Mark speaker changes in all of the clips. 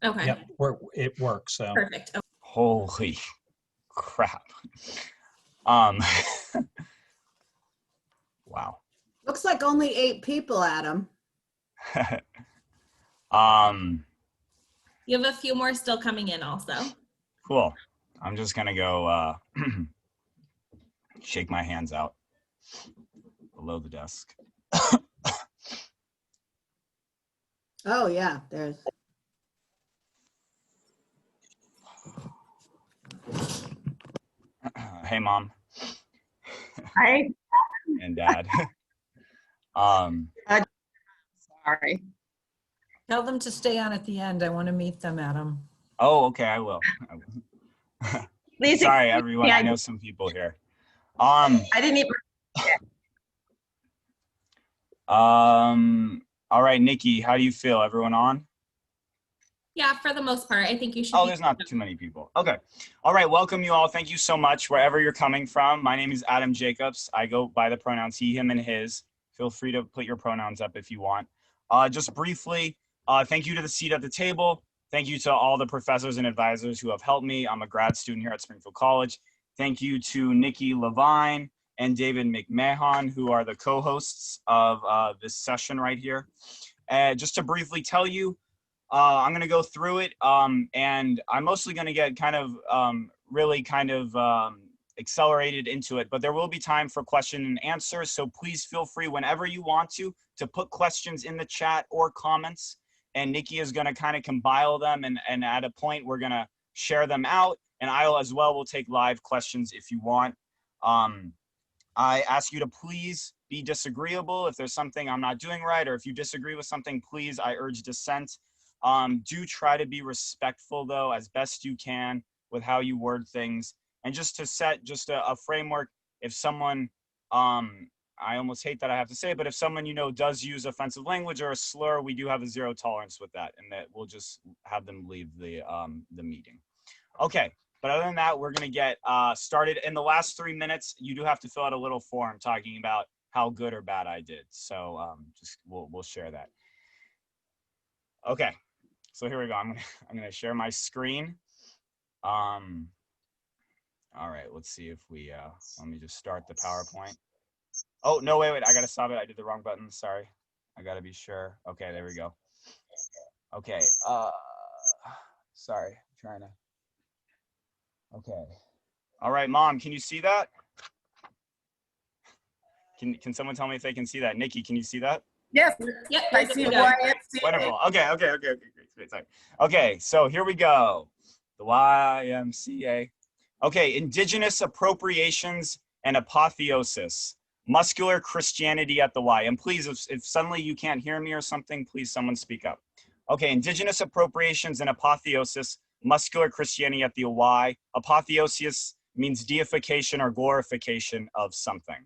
Speaker 1: Okay.
Speaker 2: Yep, it works. So.
Speaker 1: Perfect. Okay.
Speaker 3: Holy crap. Wow.
Speaker 4: Looks like only 8 people, Adam.
Speaker 1: You have a few more still coming in also.
Speaker 3: Cool. I'm just gonna go shake my hands out below the desk.
Speaker 4: Oh yeah, there's.
Speaker 3: Hey, Mom.
Speaker 5: Hi.
Speaker 3: And Dad.
Speaker 5: Sorry.
Speaker 6: Tell them to stay on at the end. I want to meet them, Adam.
Speaker 3: Oh, okay, I will.
Speaker 5: Please
Speaker 3: Sorry,
Speaker 5: excuse
Speaker 3: everyone.
Speaker 5: me,
Speaker 3: I know some people here.
Speaker 5: I didn't even.
Speaker 3: All right, Nikki, how do you feel? Everyone on?
Speaker 1: Yeah, for the most part, I think you should.
Speaker 3: Oh, there's not too many people. Okay. All right, welcome you all. Thank you so much wherever you're coming from. My name is Adam Jacobs. I go by the pronouns he, him, and his. Feel free to put your pronouns up if you want. Just briefly, thank you to the seat at the table. Thank you to all the professors and advisors who have helped me. I'm a grad student here at Springfield College. Thank you to Nikki Levine and David McMahon, who are the co-hosts of this session right here. Just to briefly tell you, I'm going to go through it, and I'm mostly going to get kind of really kind of accelerated into it, but there will be time for question and answers. So please feel free whenever you want to put questions in the chat or comments, and Nikki is going to kind of compile them, and at a point we're going to share them out, and I'll as well will take live questions if you want. I ask you to please be disagreeable if there's something I'm not doing right, or if you disagree with something, please, I urge dissent. Do try to be respectful though, as best you can with how you word things. And just to set just a framework, if someone, I almost hate that I have to say it, but if someone you know does use offensive language or a slur, we do have a zero tolerance with that, and that we'll just have them leave the meeting. Okay, but other than that, we're gonna get started. In the last 3 minutes, you do have to fill out a little form talking about how good or bad I did. So just we'll share that. Okay, so here we go. I'm gonna share my screen. All right, let's see if we, let me just start the PowerPoint. Oh, no, wait, I gotta stop it. I did the wrong button, sorry. I gotta be sure. Okay, there we go. Okay, sorry, I'm trying to, okay. All right, Mom, can you see that? Can someone tell me if they can see that? Nikki, can you see that?
Speaker 5: Yes.
Speaker 1: Yep.
Speaker 5: I see YMCA.
Speaker 3: Wonderful, okay, great, sorry. Okay, so here we go. The YMCA. Okay, Indigenous Appropriations and Apotheosis, Muscular Christianity at the Y. And please, if suddenly you can't hear me or something, please someone speak up. Okay, Indigenous Appropriations and Apotheosis, Muscular Christianity at the Y. Apotheosis means deification or glorification of something.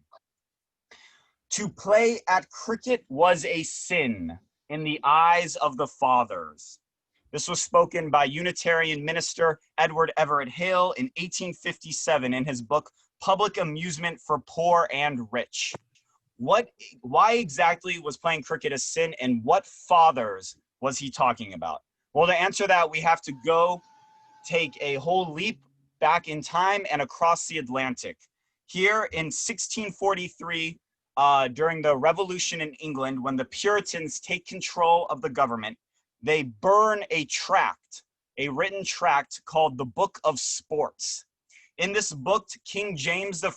Speaker 3: To play at cricket was a sin in the eyes of the fathers. This was spoken by Unitarian minister Edward Everett Hale in 1857 in his book, Public Amusement for Poor and Rich. Why exactly was playing cricket a sin, and what fathers was he talking about? Well, to answer that, we have to go take a whole leap back in time and across the Atlantic. Here in 1643, during the Revolution in England, when the Puritans take control of the government, they burn a tract, a written tract called the Book of Sports. In this book, King James I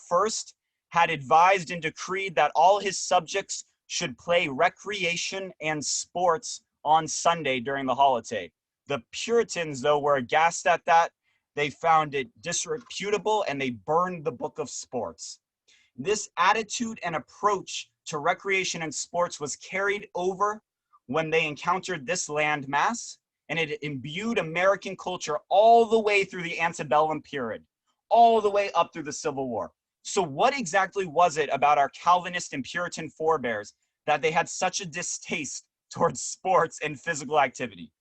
Speaker 3: had advised and decreed that all his subjects should play recreation and sports on Sunday during the holiday. The Puritans, though, were aghast at that. They found it disreputable and they burned the Book of Sports. This attitude and approach to recreation and sports was carried over when they encountered this landmass, and it imbued American culture all the way through the antebellum period, all the way up through the Civil War. So what exactly was it about our Calvinist and Puritan forebears that they had such a distaste towards sports and physical activity?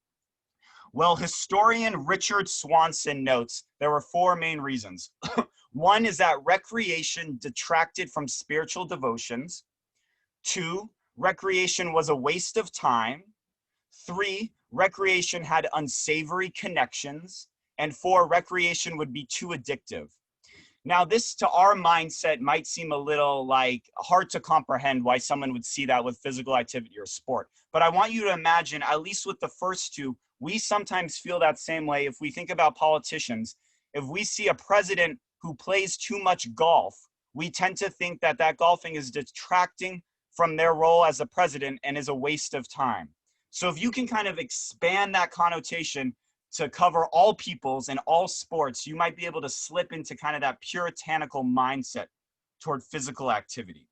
Speaker 3: Well, historian Richard Swanson notes there were 4 main reasons. One is that recreation detracted from spiritual devotions. 2, recreation was a waste of time. 3, recreation had unsavory connections, and 4, recreation would be too addictive. Now, this to our mindset might seem a little like hard to comprehend why someone would see that with physical activity or sport. But I want you to imagine, at least with the first two, we sometimes feel that same way if we think about politicians. If we see a president who plays too much golf, we tend to think that that golfing is detracting from their role as a president and is a waste of time. So if you can kind of expand that connotation to cover all peoples and all sports, you might be able to slip into kind of that puritanical mindset toward physical activity.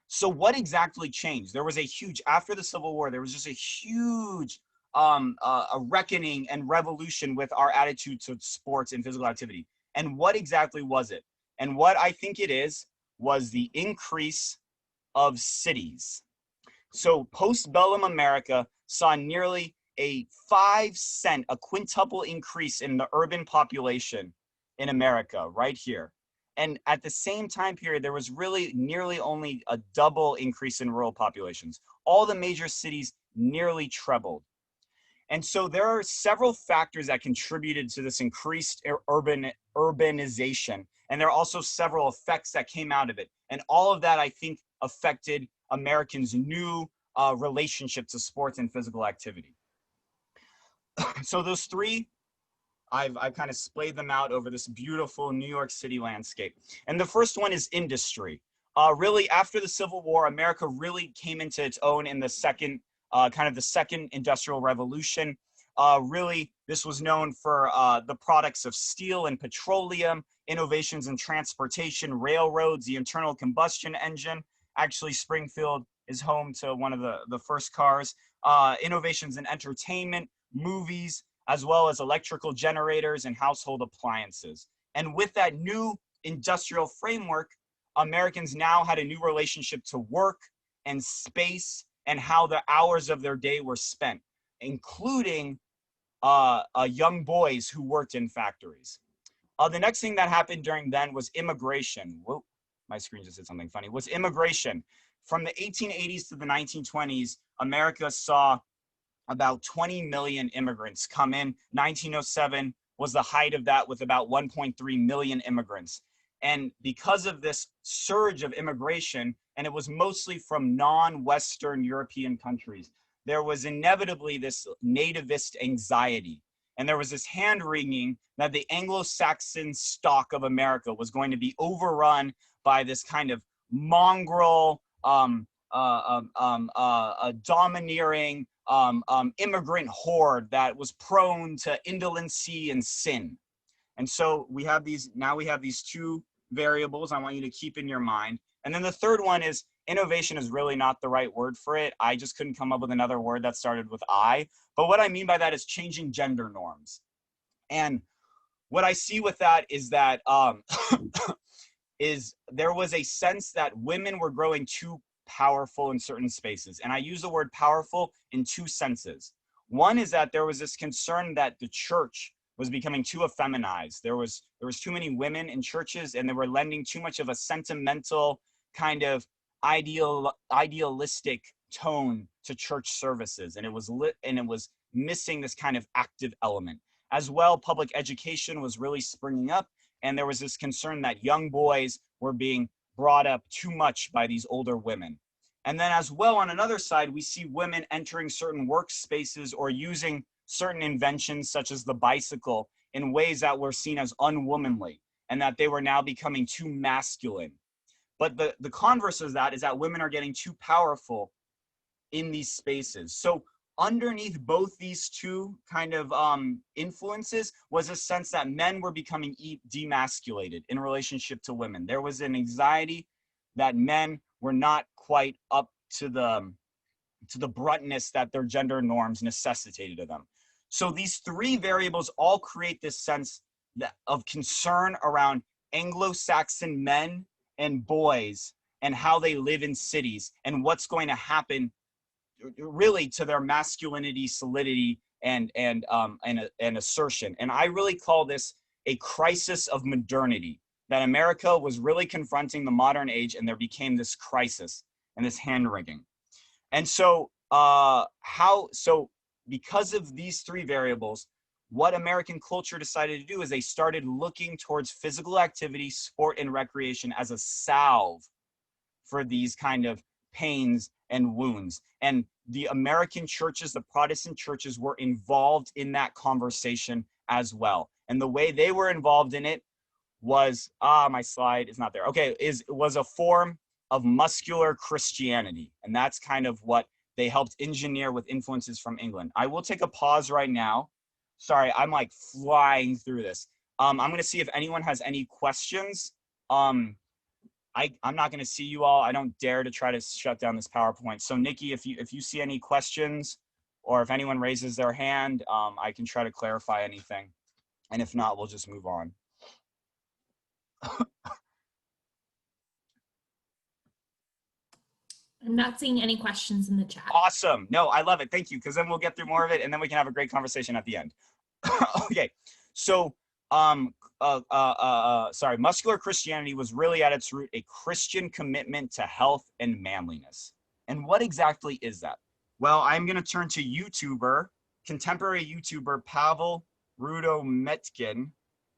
Speaker 3: So what exactly changed? There was a huge, after the Civil War, there was just a huge a reckoning and revolution with our attitude to sports and physical activity. And what exactly was it? And what I think it is was the increase of cities. So postbellum America saw nearly a 5 cent, a quintuple increase in the urban population in America right here. And at the same time period, there was really nearly only a double increase in rural populations. All the major cities nearly trebled. And so there are several factors that contributed to this increased urbanization. And there are also several effects that came out of it. And all of that, I think, affected Americans' new relationship to sports and physical activity. So those three, I've kind of splayed them out over this beautiful New York City landscape. And the first one is industry. Really, after the Civil War, America really came into its own in the second industrial revolution. Really, this was known for the products of steel and petroleum, innovations in transportation, railroads, the internal combustion engine. Actually, Springfield is home to one of the first cars. Innovations in entertainment, movies, as well as electrical generators and household appliances. And with that new industrial framework, Americans now had a new relationship to work and space and how the hours of their day were spent, including young boys who worked in factories. The next thing that happened during then was immigration. Whoa, my screen just did something funny. Was immigration. From the 1880s to the 1920s, America saw about 20 million immigrants come in. 1907 was the height of that with about 1.3 million immigrants. And because of this surge of immigration, and it was mostly from non-Western European countries, there was inevitably this nativist anxiety. And there was this hand-wringing that the Anglo-Saxon stock of America was going to be overrun by this kind of mongrel, domineering immigrant horde that was prone to indolency and sin. And so we have these two variables I want you to keep in your mind. And then the third one is innovation is really not the right word for it. I just couldn't come up with another word that started with I. But what I mean by that is changing gender norms. And what I see with that is that there was a sense that women were growing too powerful in certain spaces. And I use the word powerful in two senses. One is that there was this concern that the church was becoming too effeminized. There was too many women in churches, and they were lending too much of a sentimental kind of idealistic tone to church services, and it was missing this kind of active element. As well, public education was really springing up, and there was this concern that young boys were being brought up too much by these older women. And then as well, on another side, we see women entering certain workspaces or using certain inventions such as the bicycle in ways that were seen as unwomanly, and that they were now becoming too masculine. But the converse of that is that women are getting too powerful in these spaces. So underneath both these two kind of influences was a sense that men were becoming demasculated in relationship to women. There was an anxiety that men were not quite up to the bruntness that their gender norms necessitated of them. So these three variables all create this sense of concern around Anglo-Saxon men and boys and how they live in cities and what's going to happen really to their masculinity, solidity, and assertion. And I really call this a crisis of modernity, that America was really confronting the modern age, and there became this crisis and this hand-wringing. And so because of these three variables, what American culture decided to do is they started looking towards physical activity, sport, and recreation as a salve for these kind of pains and wounds. And the American churches, the Protestant churches, were involved in that conversation as well. And the way they were involved in it was, my slide is not there. Okay, was a form of muscular Christianity. And that's kind of what they helped engineer with influences from England. I will take a pause right now. Sorry, I'm like flying through this. I'm gonna see if anyone has any questions. I'm not gonna see you all. I don't dare to try to shut down this PowerPoint. So Nikki, if you see any questions, or if anyone raises their hand, I can try to clarify anything. And if not, we'll just move on.
Speaker 1: I'm not seeing any questions in the chat.
Speaker 3: Awesome. No, I love it. Thank you. Because then we'll get through more of it and then we can have a great conversation at the end. Okay. So, sorry, muscular Christianity was really at its root a Christian commitment to health and manliness. And what exactly is that? Well, I'm going to turn to contemporary YouTuber Pavel Rudometkin,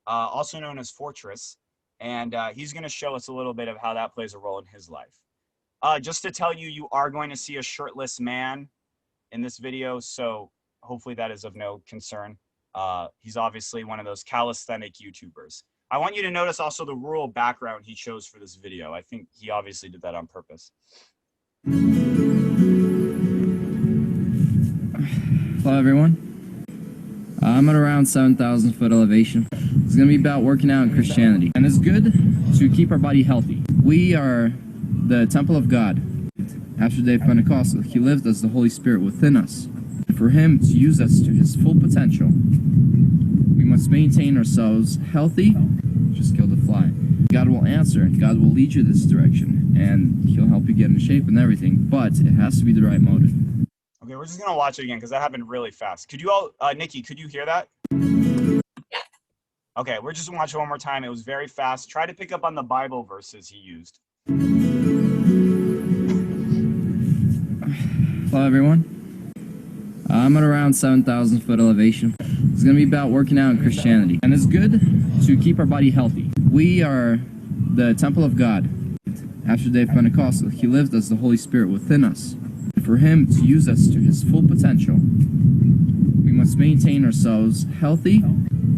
Speaker 3: also known as Fortress. And he's going to show us a little bit of how that plays a role in his life. Just to tell you, you are going to see a shirtless man in this video, so hopefully that is of no concern. He's obviously one of those calisthenic YouTubers. I want you to notice also the rural background he chose for this video. I think he obviously did that on purpose.
Speaker 2: Hello everyone. I'm at around 7,000 foot elevation. It's going to be about working out in Christianity. And it's good to keep our body healthy. We are the temple of God. After the day of Pentecost, He lived as the Holy Spirit within us. For Him to use us to His full potential, we must maintain ourselves healthy. Just kill the fly. God will answer, and God will lead you this direction, and He'll help you get in shape and everything, but it has to be the right motive.
Speaker 3: Okay, we're just going to watch it again because that happened really fast. Could you all, Nikki, could you hear that?
Speaker 1: Yeah.
Speaker 3: Okay, we're just going to watch it one more time. It was very fast. Try to pick up on the Bible verses he used.
Speaker 2: Hello everyone. I'm at around 7,000 foot elevation. It's going to be about working out in Christianity. And it's good to keep our body healthy. We are the temple of God. After the day of Pentecost, He lived as the Holy Spirit within us. For Him to use us to His full potential, we must maintain ourselves healthy.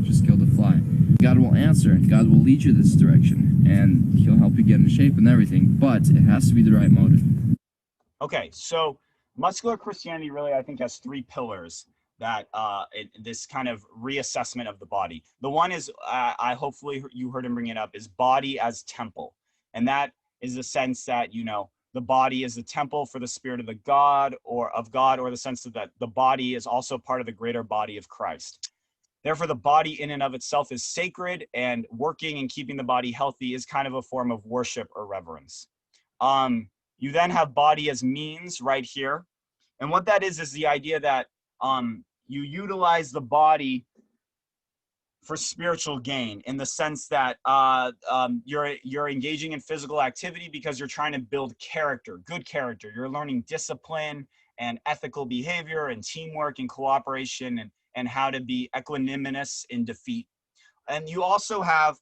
Speaker 2: Just kill the fly. God will answer, and God will lead you this direction, and He'll help you get in shape and everything, but it has to be the right motive.
Speaker 3: Okay, so muscular Christianity really, I think, has three pillars that this kind of reassessment of the body. The one is, I hopefully you heard him bring it up, is body as temple. And that is the sense that, you know, the body is the temple for the spirit of God, or the sense that the body is also part of the greater body of Christ. Therefore, the body in and of itself is sacred, and working and keeping the body healthy is kind of a form of worship or reverence. You then have body as means right here. And what that is the idea that you utilize the body for spiritual gain, in the sense that you're engaging in physical activity because you're trying to build character, good character. You're learning discipline and ethical behavior and teamwork and cooperation and how to be equanimous in defeat. And you also have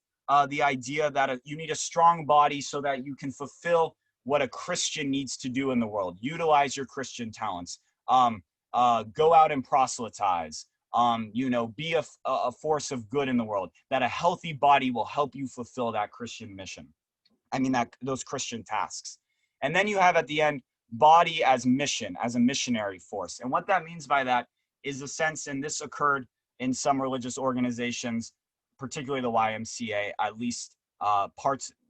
Speaker 3: the idea that you need a strong body so that you can fulfill what a Christian needs to do in the world. Utilize your Christian talents. Go out and proselytize. You know, be a force of good in the world. That a healthy body will help you fulfill that Christian mission. I mean, those Christian tasks. And then you have at the end, body as mission, as a missionary force. And what that means by that is a sense, and this occurred in some religious organizations, particularly the YMCA, at least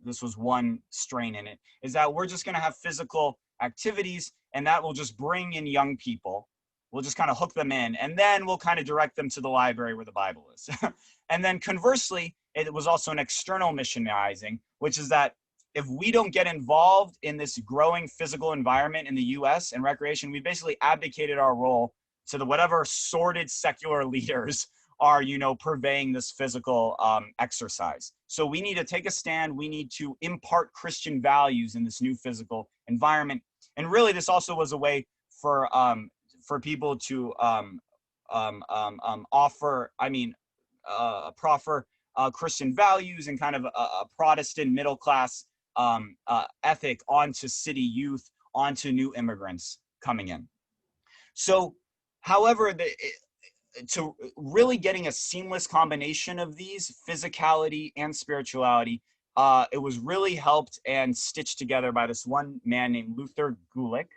Speaker 3: this was one strain in it, is that we're just going to have physical activities, and that will just bring in young people. We'll just kind of hook them in, and then we'll kind of direct them to the library where the Bible is. And then conversely, it was also an external missionizing, which is that if we don't get involved in this growing physical environment in the US and recreation, we basically abdicated our role to the whatever sordid secular leaders are, you know, purveying this physical exercise. So we need to take a stand. We need to impart Christian values in this new physical environment. And really, this also was a way for people to proffer Christian values and kind of a Protestant middle class ethic onto city youth, onto new immigrants coming in. So, however, to really getting a seamless combination of these, physicality and spirituality, it was really helped and stitched together by this one man named Luther Gulick,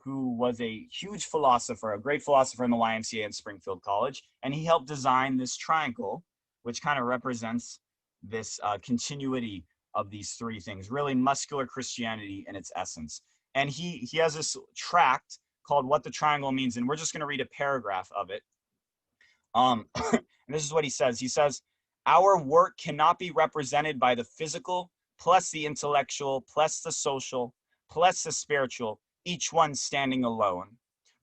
Speaker 3: who was a huge philosopher, a great philosopher in the YMCA and Springfield College. And he helped design this triangle, which kind of represents this continuity of these three things, really muscular Christianity in its essence. And he has this tract called What the Triangle Means, and we're just going to read a paragraph of it. And this is what he says. He says, our work cannot be represented by the physical, plus the intellectual, plus the social, plus the spiritual, each one standing alone.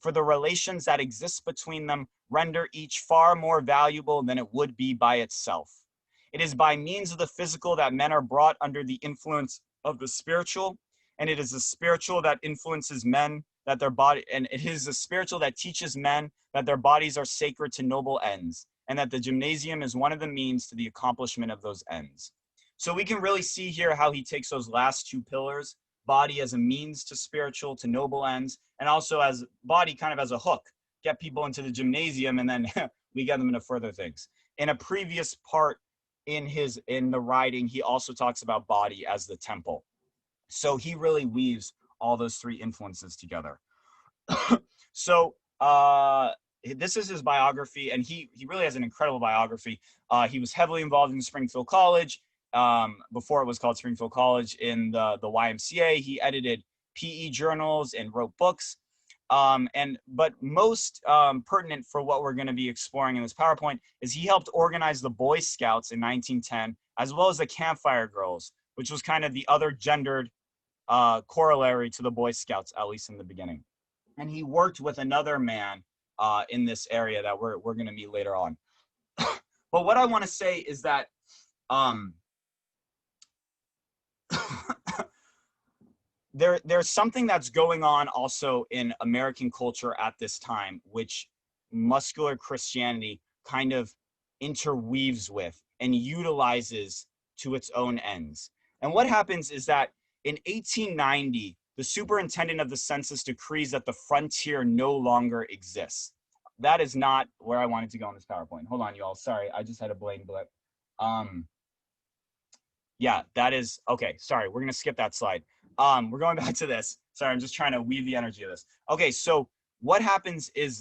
Speaker 3: For the relations that exist between them render each far more valuable than it would be by itself. It is by means of the physical that men are brought under the influence of the spiritual, and it is the spiritual that influences men, that their body, and it is the spiritual that teaches men that their bodies are sacred to noble ends, and that the gymnasium is one of the means to the accomplishment of those ends. So we can really see here how he takes those last two pillars, body as a means to spiritual, to noble ends, and also as body kind of as a hook, get people into the gymnasium, and then we get them into further things. In a previous part in the writing, he also talks about body as the temple. So he really weaves all those three influences together. So this is his biography, and he really has an incredible biography. He was heavily involved in Springfield College, before it was called Springfield College, in the YMCA. He edited PE journals and wrote books. But most pertinent for what we're going to be exploring in this PowerPoint is he helped organize the Boy Scouts in 1910, as well as the Campfire Girls, which was kind of the other gendered corollary to the Boy Scouts, at least in the beginning. And he worked with another man in this area that we're going to meet later on. But what I want to say is that there's something that's going on also in American culture at this time, which muscular Christianity kind of interweaves with and utilizes to its own ends. And what happens is that in 1890, the superintendent of the census decrees that the frontier no longer exists. That is not where I wanted to go in this PowerPoint. Hold on, y'all. Sorry, I just had a brain blip. Yeah, that is, okay, sorry, we're gonna skip that slide. We're going back to this. Sorry, I'm just trying to weave the energy of this. Okay, so what happens is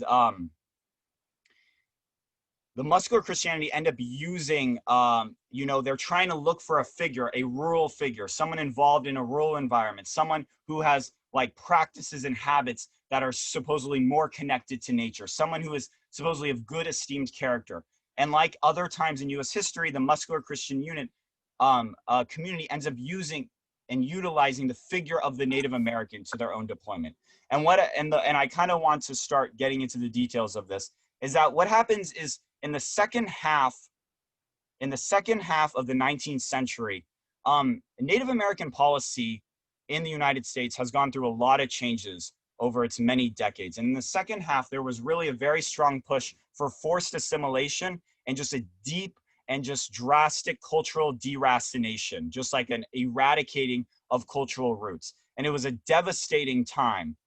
Speaker 3: the muscular Christianity end up using, they're trying to look for a figure, a rural figure, someone involved in a rural environment, someone who has like practices and habits that are supposedly more connected to nature, someone who is supposedly of good esteemed character. And like other times in US history, the muscular Christian unit community ends up using and utilizing the figure of the Native American to their own deployment. And I kind of want to start getting into the details of this, is that what happens is in the second half of the 19th century, Native American policy in the United States has gone through a lot of changes over its many decades. And in the second half, there was really a very strong push for forced assimilation and just a deep and just drastic cultural deracination, just like an eradicating of cultural roots. And it was a devastating time.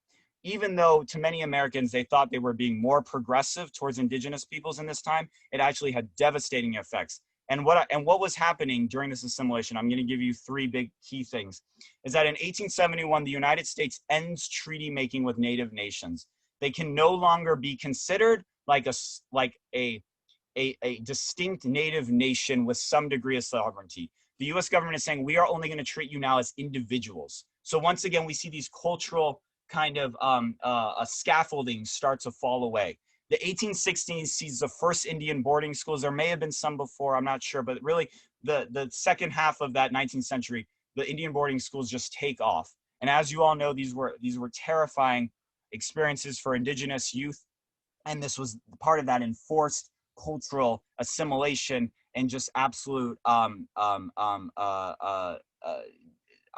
Speaker 3: Even though to many Americans, they thought they were being more progressive towards indigenous peoples in this time, it actually had devastating effects. And what was happening during this assimilation, I'm gonna give you three big key things, is that in 1871, the United States ends treaty making with Native nations. They can no longer be considered like a distinct Native nation with some degree of sovereignty. The US government is saying, we are only gonna treat you now as individuals. So once again, we see these cultural kind of scaffolding start to fall away. The 1860s sees the first Indian boarding schools. There may have been some before, I'm not sure, but really the second half of that 19th century, the Indian boarding schools just take off. And as you all know, these were terrifying experiences for indigenous youth. And this was part of that enforced cultural assimilation and just absolute, I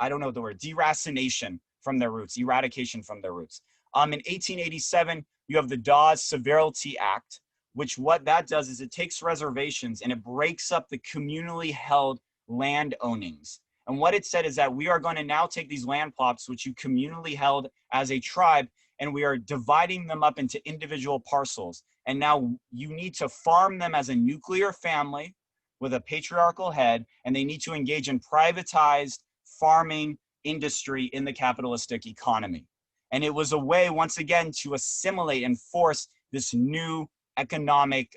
Speaker 3: don't know the word, deracination from their roots, eradication from their roots. In 1887, you have the Dawes Severity Act, which what that does is it takes reservations and it breaks up the communally held land ownings. And what it said is that we are going to now take these land plots, which you communally held as a tribe, and we are dividing them up into individual parcels. And now you need to farm them as a nuclear family with a patriarchal head, and they need to engage in privatized farming industry in the capitalistic economy. And it was a way, once again, to assimilate and force this new economic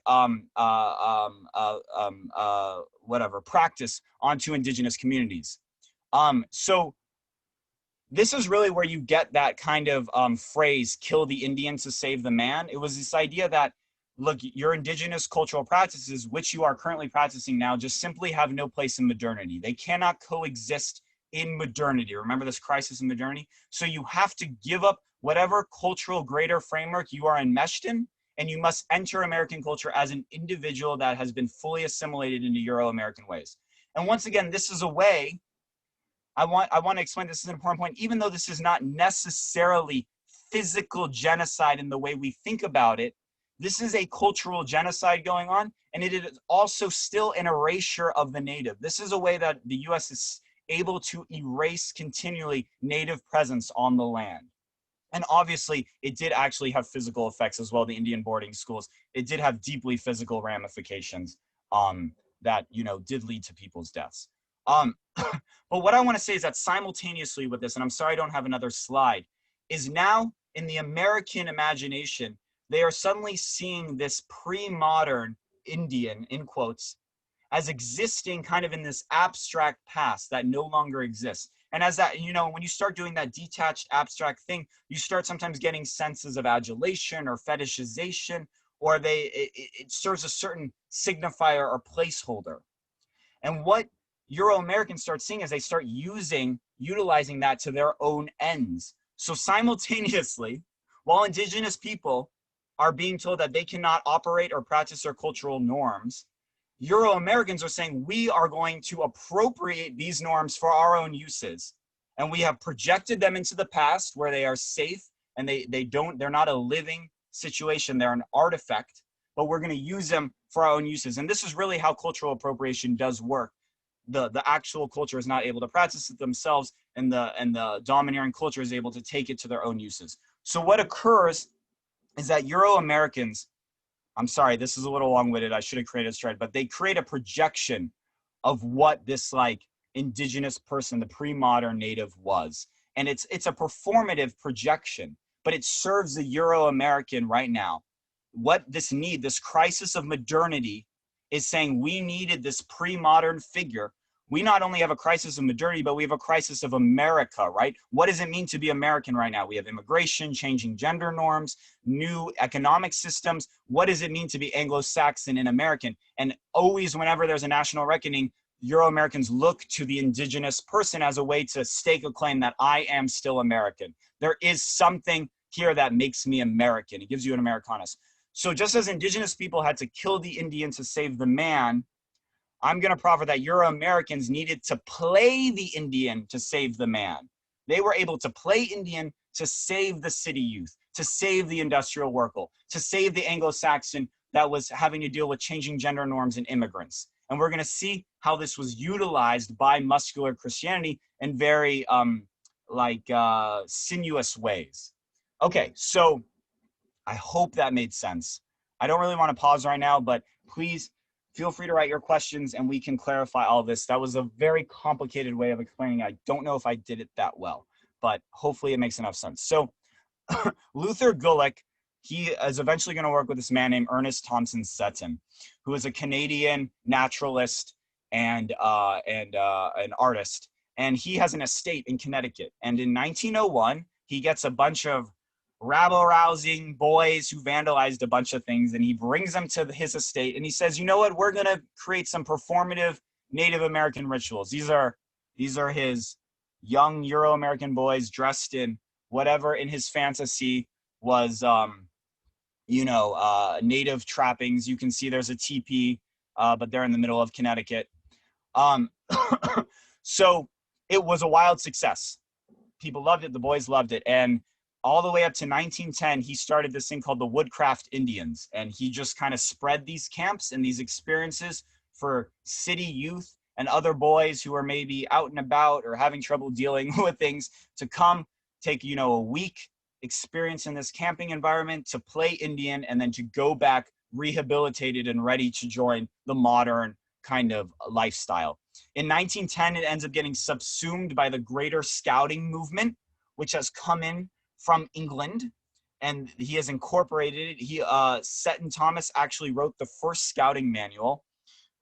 Speaker 3: practice onto indigenous communities. So this is really where you get that kind of phrase, kill the Indian to save the man. It was this idea that, look, your indigenous cultural practices, which you are currently practicing now, just simply have no place in modernity. They cannot coexist in modernity. Remember this crisis in modernity? So you have to give up whatever cultural greater framework you are enmeshed in, and you must enter American culture as an individual that has been fully assimilated into Euro-American ways. And once again, this is a way, I want to explain, this is an important point, even though this is not necessarily physical genocide in the way we think about it, this is a cultural genocide going on, and it is also still an erasure of the native. This is a way that the US is able to erase continually native presence on the land. And obviously, it did actually have physical effects as well, the Indian boarding schools. It did have deeply physical ramifications that, you know, did lead to people's deaths. But what I want to say is that simultaneously with this, and I'm sorry I don't have another slide, is now in the American imagination, they are suddenly seeing this pre-modern Indian, in quotes, as existing kind of in this abstract past that no longer exists. And as that, you know, when you start doing that detached abstract thing, you start sometimes getting senses of adulation or fetishization, or it serves a certain signifier or placeholder. And what Euro-Americans start seeing is they start utilizing that to their own ends. So simultaneously, while indigenous people are being told that they cannot operate or practice their cultural norms, Euro-Americans are saying we are going to appropriate these norms for our own uses. And we have projected them into the past where they are safe and they're not a living situation, they're an artifact, but we're going to use them for our own uses. And this is really how cultural appropriation does work. The actual culture is not able to practice it themselves, and the domineering culture is able to take it to their own uses. So what occurs is that Euro-Americans, I'm sorry, this is a little long-winded, I should have created a stride, but they create a projection of what this like indigenous person, the pre-modern native was. And it's a performative projection, but it serves the Euro-American right now. What this crisis of modernity is saying, we needed this pre-modern figure. We not only have a crisis of modernity, but we have a crisis of America, right? What does it mean to be American right now? We have immigration, changing gender norms, new economic systems. What does it mean to be Anglo-Saxon and American? And always whenever there's a national reckoning, Euro-Americans look to the indigenous person as a way to stake a claim that I am still American. There is something here that makes me American. It gives you an Americanus. So just as indigenous people had to kill the Indian to save the man, I'm going to proffer that Euro-Americans needed to play the Indian to save the man. They were able to play Indian to save the city youth, to save the industrial worker, to save the Anglo-Saxon that was having to deal with changing gender norms and immigrants. And we're going to see how this was utilized by Muscular Christianity in very sinuous ways. Okay, so I hope that made sense. I don't really want to pause right now, but please feel free to write your questions and we can clarify all this. That was a very complicated way of explaining. I don't know if I did it that well, but hopefully it makes enough sense. So Luther Gulick, he is eventually going to work with this man named Ernest Thompson Seton, who is a Canadian naturalist and an artist. And he has an estate in Connecticut. And in 1901, he gets a bunch of rabble-rousing boys who vandalized a bunch of things, and he brings them to his estate, and he says, you know what, we're going to create some performative Native American rituals. These are his young Euro-American boys dressed in whatever in his fantasy was, native trappings. You can see there's a teepee, but they're in the middle of Connecticut. So it was a wild success. People loved it. The boys loved it. And all the way up to 1910, he started this thing called the Woodcraft Indians. And he just kind of spread these camps and these experiences for city youth and other boys who are maybe out and about or having trouble dealing with things to come take, you know, a week experience in this camping environment, to play Indian, and then to go back rehabilitated and ready to join the modern kind of lifestyle. In 1910, it ends up getting subsumed by the greater scouting movement, which has come in from England, and he has incorporated it. Seton Thomas actually wrote the first scouting manual.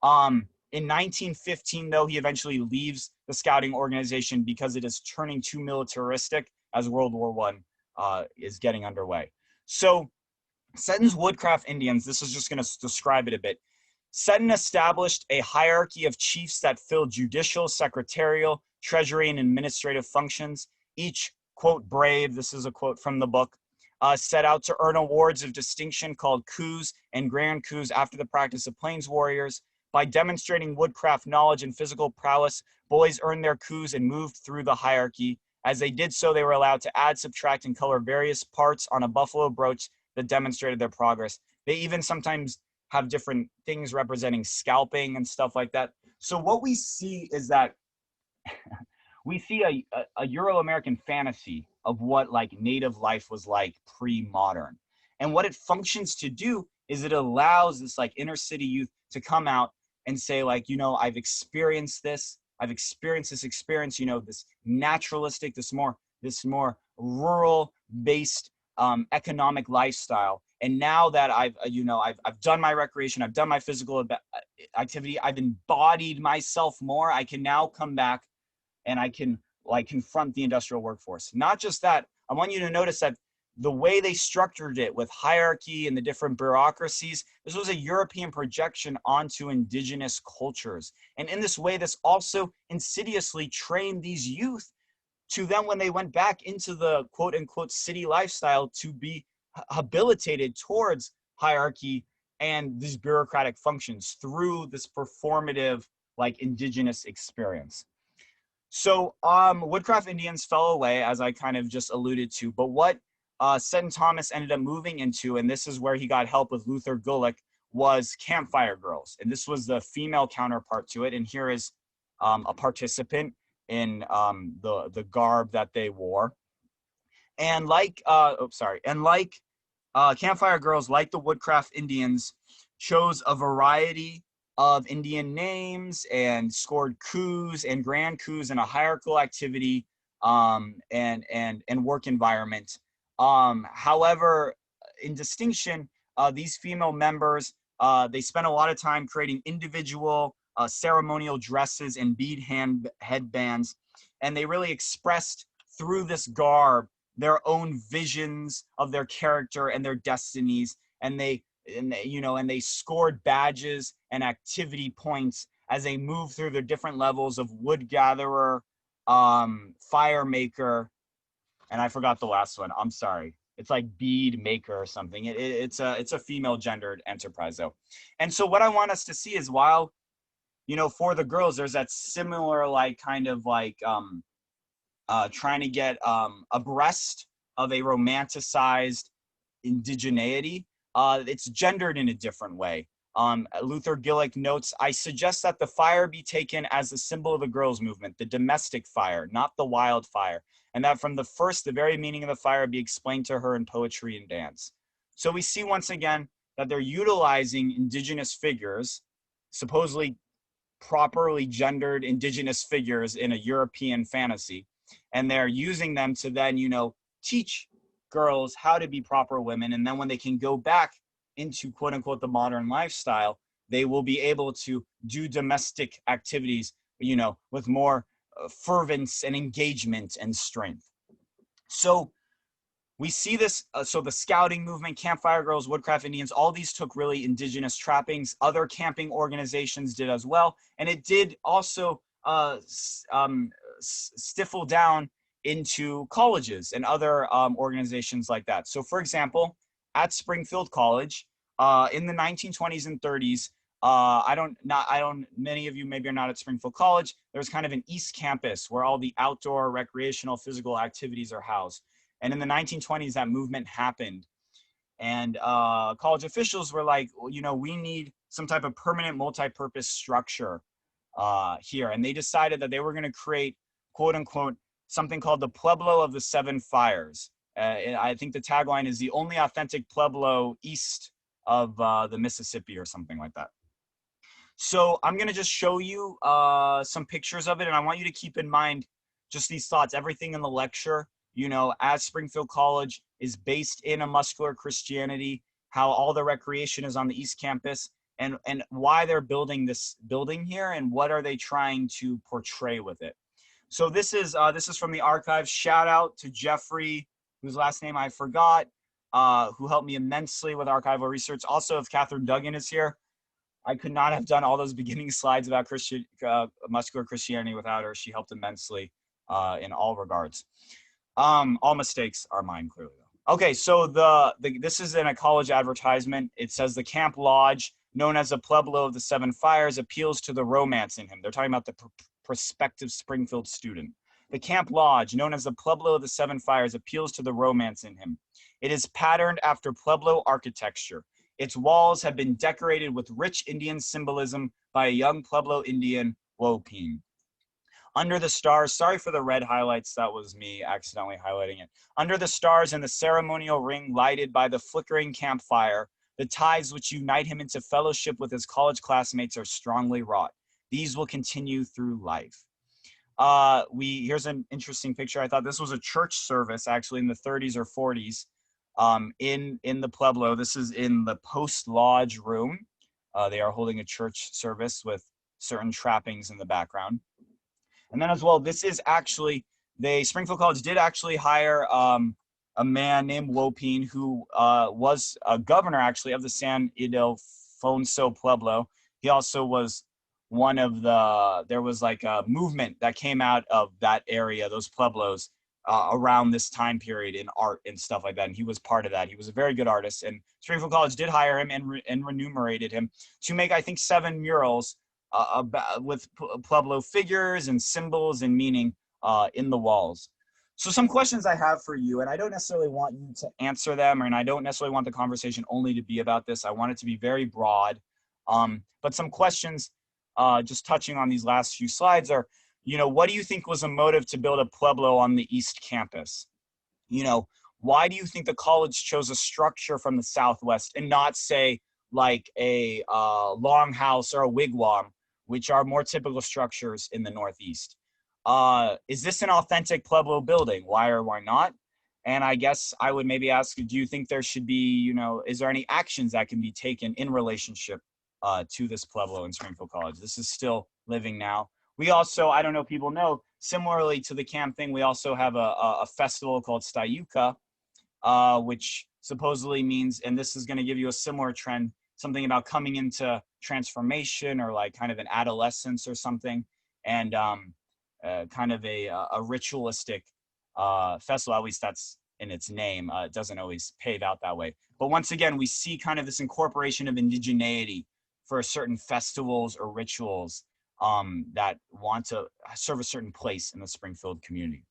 Speaker 3: In 1915, though, he eventually leaves the scouting organization because it is turning too militaristic as World War I is getting underway. So Seton's Woodcraft Indians, this is just going to describe it a bit. Seton established a hierarchy of chiefs that filled judicial, secretarial, treasury, and administrative functions. Each, quote, brave, this is a quote from the book, set out to earn awards of distinction called coups and grand coups after the practice of plains warriors. By demonstrating woodcraft knowledge and physical prowess, boys earned their coups and moved through the hierarchy. As they did so, they were allowed to add, subtract, and color various parts on a buffalo brooch that demonstrated their progress. They even sometimes have different things representing scalping and stuff like that. So what we see is that we see a Euro-American fantasy of what like native life was like pre-modern. And what it functions to do is it allows this like inner city youth to come out and say like, you know, I've experienced this. I've experienced this experience, you know, this naturalistic, this more rural based economic lifestyle. And now that I've done my recreation, I've done my physical activity, I've embodied myself more, I can now come back and I can like confront the industrial workforce. Not just that, I want you to notice that the way they structured it with hierarchy and the different bureaucracies, this was a European projection onto indigenous cultures. And in this way, this also insidiously trained these youth to then, when they went back into the quote unquote city lifestyle, to be habilitated towards hierarchy and these bureaucratic functions through this performative like indigenous experience. So Woodcraft Indians fell away, as I kind of just alluded to, but what Seton Thomas ended up moving into, and this is where he got help with Luther Gulick, was Campfire Girls. And this was the female counterpart to it. And here is a participant in the garb that they wore. And like, Campfire Girls, like the Woodcraft Indians, chose a variety of Indian names and scored coups and grand coups in a hierarchical activity and work environment. However, in distinction, these female members, they spent a lot of time creating individual ceremonial dresses and bead headbands, and they really expressed through this garb their own visions of their character and their destinies, and they scored badges and activity points as they moved through the different levels of wood gatherer, fire maker, and I forgot the last one. I'm sorry. It's like bead maker or something. It's a female gendered enterprise though. And so what I want us to see is, while, you know, for the girls, there's that similar like kind of like trying to get abreast of a romanticized indigeneity. It's gendered in a different way. Luther Gulick notes, I suggest that the fire be taken as a symbol of the girls' movement, the domestic fire, not the wildfire, and that from the first, the very meaning of the fire be explained to her in poetry and dance. So we see once again that they're utilizing indigenous figures, supposedly properly gendered indigenous figures in a European fantasy, and they're using them to then, you know, teach girls how to be proper women. And then when they can go back into quote unquote the modern lifestyle, they will be able to do domestic activities, you know, with more fervence and engagement and strength. So we see this, so the scouting movement, Campfire Girls, Woodcraft Indians, all these took really indigenous trappings. Other camping organizations did as well. And it did also stifle down into colleges and other organizations like that. So for example, at Springfield College, in the 1920s and 30s, many of you maybe are not at Springfield College. There's kind of an East Campus where all the outdoor recreational physical activities are housed. And in the 1920s, that movement happened. And college officials were like, well, you know, we need some type of permanent multi-purpose structure here. And they decided that they were going to create, quote unquote, something called the Pueblo of the Seven Fires. I think the tagline is the only authentic Pueblo east of the Mississippi or something like that. So I'm going to just show you some pictures of it. And I want you to keep in mind just these thoughts, everything in the lecture, you know, as Springfield College is based in a muscular Christianity, how all the recreation is on the East Campus, and why they're building this building here and what are they trying to portray with it. So this is from the archives. Shout out to Jeffrey, whose last name I forgot, who helped me immensely with archival research. Also, if Catherine Duggan is here, I could not have done all those beginning slides about muscular Christianity without her. She helped immensely in all regards. All mistakes are mine, clearly, though. Okay, so this is in a college advertisement. It says the Camp Lodge, known as the Pueblo of the Seven Fires, appeals to the romance in him. They're talking about the prospective Springfield student. The Camp Lodge, known as the Pueblo of the Seven Fires, appeals to the romance in him. It is patterned after Pueblo architecture. Its walls have been decorated with rich Indian symbolism by a young Pueblo Indian, Wopeen. Under the stars, sorry for the red highlights, that was me accidentally highlighting it. Under the stars and the ceremonial ring lighted by the flickering campfire, the ties which unite him into fellowship with his college classmates are strongly wrought. These will continue through life. Here's an interesting picture. I thought this was a church service actually in the 30s or 40s in the Pueblo. This is in the Post Lodge room. They are holding a church service with certain trappings in the background. And then as well, this is actually, Springfield College did actually hire a man named Wopeen who was a governor actually of the San Ildefonso Pueblo. He also was one of there was like a movement that came out of that area, those Pueblos, around this time period in art and stuff like that. And he was part of that. He was a very good artist. And Springfield College did hire him and remunerated him to make, I think, 7 murals with Pueblo figures and symbols and meaning in the walls. So some questions I have for you, and I don't necessarily want you to answer them, and I don't necessarily want the conversation only to be about this. I want it to be very broad. But some questions, just touching on these last few slides are, you know, what do you think was a motive to build a Pueblo on the East Campus? You know, why do you think the college chose a structure from the Southwest and not, say, like a longhouse or a wigwam, which are more typical structures in the Northeast? Is this an authentic Pueblo building? Why or why not? And I guess I would maybe ask, do you think there should be, you know, is there any actions that can be taken in relationship to this Pueblo in Springfield College? This is still living now. We also, I don't know if people know, similarly to the camp thing, we also have a festival called S.E.A.T, which supposedly means, and this is going to give you a similar trend, something about coming into transformation or like kind of an adolescence or something, and kind of a ritualistic festival, at least that's in its name. It doesn't always pave out that way. But once again, we see kind of this incorporation of indigeneity for certain festivals or rituals that want to serve a certain place in the Springfield community.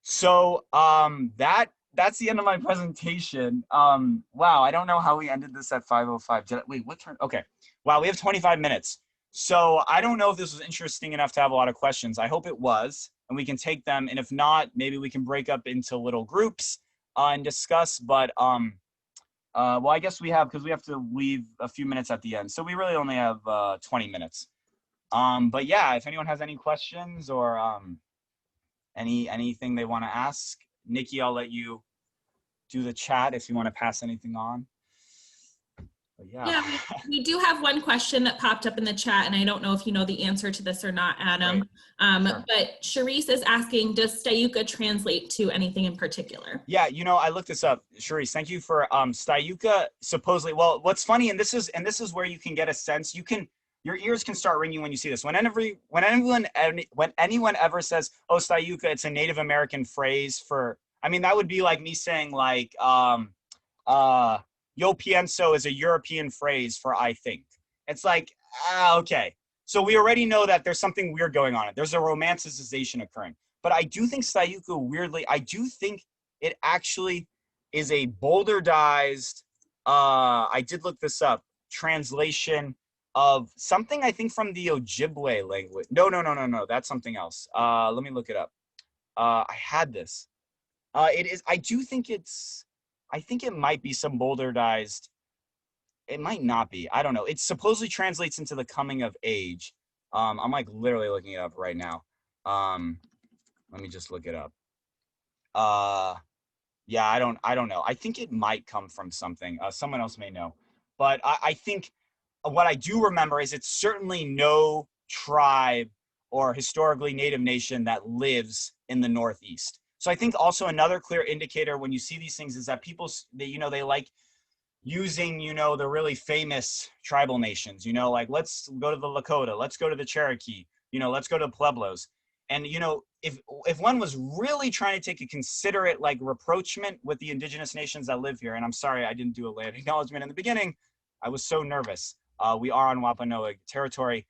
Speaker 3: So that's the end of my presentation. Wow, I don't know how we ended this at 5:05. Wait, what turn? Okay, wow, we have 25 minutes. So I don't know if this was interesting enough to have a lot of questions. I hope it was, and we can take them. And if not, maybe we can break up into little groups and discuss. But well, I guess we have, because we have to leave a few minutes at the end. So we really only have 20 minutes. But yeah, if anyone has any questions or anything they want to ask, Nikki, I'll let you do the chat if you want to pass anything on. But yeah,
Speaker 1: we do have one question that popped up in the chat, and I don't know if you know the answer to this or not, Adam. Sure. But Sharice is asking, does S.E.A.T translate to anything in particular? Yeah, you know, I looked this up, Sharice. Thank you for S.E.A.T supposedly. Well, what's funny, and this is where you can get a sense. Your ears can start ringing when you see this. When anyone ever says, "Oh, S.E.A.T, it's a Native American phrase for," I mean, that would be like me saying like, "Yo pienso" is a European phrase for "I think." It's like, okay. So we already know that there's something weird going on. There's a romanticization occurring. But I do think S.E.A.T weirdly, I do think
Speaker 3: it actually is a boulderized, I did look this up, translation of something I think from the Ojibwe language. No, that's something else. Let me look it up. I had this. It is, I think it might be some boulderized, it might not be, I don't know. It supposedly translates into the coming of age. I'm like literally looking it up right now. Let me just look it up. Yeah, I don't know. I think it might come from something. Someone else may know. But I think what I do remember is it's certainly no tribe or historically native nation that lives in the Northeast. So I think also another clear indicator when you see these things is that people, they like using, the really famous tribal nations, like let's go to the Lakota, let's go to the Cherokee, let's go to the Pueblos. And, if one was really trying to take a considerate like rapprochement with the indigenous nations that live here, and I'm sorry, I didn't do a land acknowledgement in the beginning. I was so nervous. We are on Wampanoag territory.